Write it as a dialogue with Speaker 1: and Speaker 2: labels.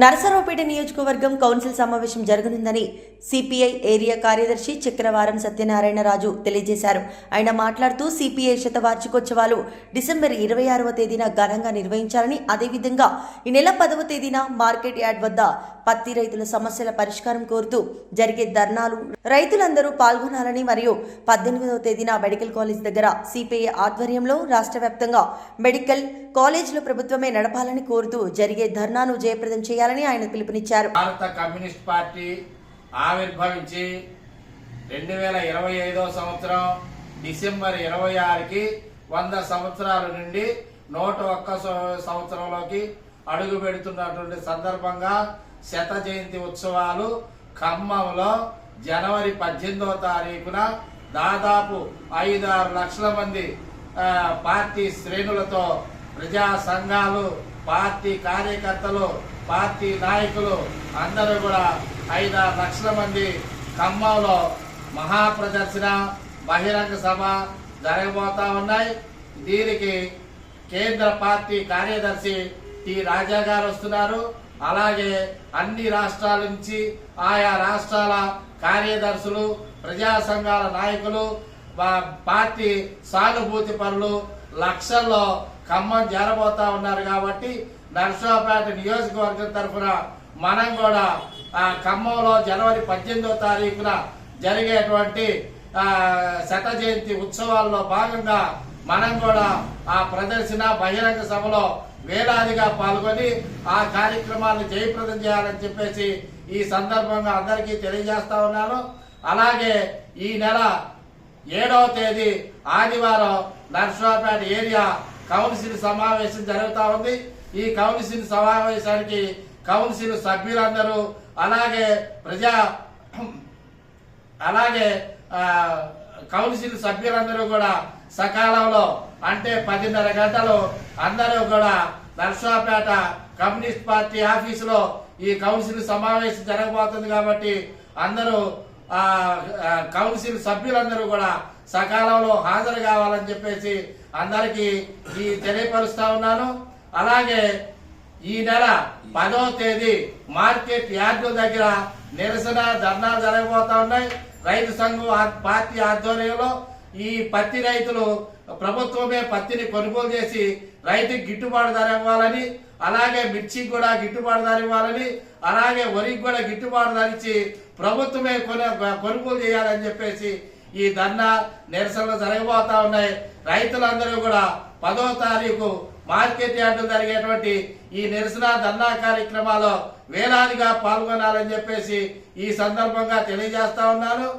Speaker 1: నరసరావుపేట నియోజకవర్గం కౌన్సిల్ సమావేశం జరగనుందని CPI area కార్యదర్శి చక్రవారం సత్యనారాయణరాజు తెలియజేశారు. ఆయన మాట్లాడుతూ సిపిఐ శతవార్షికోత్సవాలు డిసెంబర్ 26వ తేదీన ఘనంగా నిర్వహించాలని, అదేవిధంగా ఈ నెల 10వ తేదీన మార్కెట్ యార్డ్ వద్ద పత్తి రైతుల సమస్యల పరిష్కారం కోరుతూ జరిగే ధర్నాలు రైతులందరూ పాల్గొనాలని మరియు 18వ తేదీన మెడికల్ కాలేజ్ దగ్గర సిపిఐ ఆధ్వర్యంలో రాష్ట్ర వ్యాప్తంగా మెడికల్ కాలేజీలు ప్రభుత్వమే నడపాలని కోరుతూ జరిగే ధర్నాను జయప్రదం చేయాలని ఆయన పిలుపునిచ్చారు.
Speaker 2: భారత కమ్యూనిస్ట్ పార్టీ ఆవిర్భవించి 2025వ సంవత్సరం డిసెంబర్ 26కి 100 సంవత్సరాల నుండి 101 సంవత్సరంలోకి అడుగు పెడుతున్నటువంటి సందర్భంగా శత జయంతి ఉత్సవాలు ఖమ్మంలో జనవరి 18వ తారీఖున దాదాపు 5-6 లక్షల మంది పార్టీ శ్రేణులతో ప్రజా సంఘాలు, పార్టీ కార్యకర్తలు, పార్టీ నాయకులు అందరూ కూడా 5-6 లక్షల మంది ఖమ్మంలో మహాప్రదర్శన బహిరంగ సభ జరగబోతా ఉన్నాయి. దీనికి కేంద్ర పార్టీ కార్యదర్శి టి రాజా గారు వస్తున్నారు. అలాగే అన్ని రాష్ట్రాల నుంచి ఆయా రాష్ట్రాల కార్యదర్శులు, ప్రజా సంఘాల నాయకులు, పార్టీ సానుభూతి పరులు లక్షల్లో ఖమ్మం చేరబోతా ఉన్నారు. కాబట్టి నరసరావుపేట నియోజకవర్గం తరఫున మనం కూడా ఖమ్మంలో జనవరి 18వ తారీఖున జరిగేటువంటి శత జయంతి ఉత్సవాల్లో భాగంగా మనం కూడా ఆ ప్రదర్శన బహిరంగ సభలో వేలాదిగా పాల్గొని ఆ కార్యక్రమాన్ని జయప్రదం చేయాలని చెప్పేసి ఈ సందర్భంగా అందరికీ తెలియజేస్తా ఉన్నాను. అలాగే ఈ నెల 7వ తేదీ ఆదివారం నరసరావుపేట ఏరియా కౌన్సిల్ సమావేశం జరుగుతూ ఉంది. ఈ కౌన్సిల్ సమావేశానికి కౌన్సిల్ సభ్యులందరూ అలాగే కౌన్సిల్ సభ్యులందరూ కూడా సకాలంలో అంటే 10:30 గంటలు అందరూ కూడా నరసరావుపేట కమ్యూనిస్ట్ పార్టీ ఆఫీసులో ఈ కౌన్సిల్ సమావేశం జరగబోతుంది. కాబట్టి అందరూ కౌన్సిల్ సభ్యులందరూ కూడా సకాలంలో హాజరు కావాలని చెప్పేసి అందరికీ తెలియపరుస్తా ఉన్నాను. అలాగే ఈ నెల 10వ తేదీ మార్కెట్ యార్డు దగ్గర నిరసన ధర్నాలు జరగబోతా ఉన్నాయి. రైతు సంఘం పార్టీ ఆధ్వర్యంలో ఈ పత్తి రైతులు ప్రభుత్వమే పత్తిని కొనుగోలు చేసి రైతుకి గిట్టుబాటు ధర ఇవ్వాలని, అలాగే మిర్చికి కూడా గిట్టుబాటు ధర ఇవ్వాలని, అలాగే వరికి కూడా గిట్టుబాటు ధర ఇచ్చి ప్రభుత్వమే కొనుగోలు చేయాలని చెప్పేసి ఈ ధర్నా నిరసనలు జరగబోతా ఉన్నాయి. రైతులందరూ కూడా 10వ తారీఖు మార్కెట్ యార్డు జరిగేటువంటి ఈ నిరసన ధర్నా కార్యక్రమాల్లో వేలాదిగా పాల్గొనాలని చెప్పేసి ఈ సందర్భంగా తెలియజేస్తా ఉన్నాను.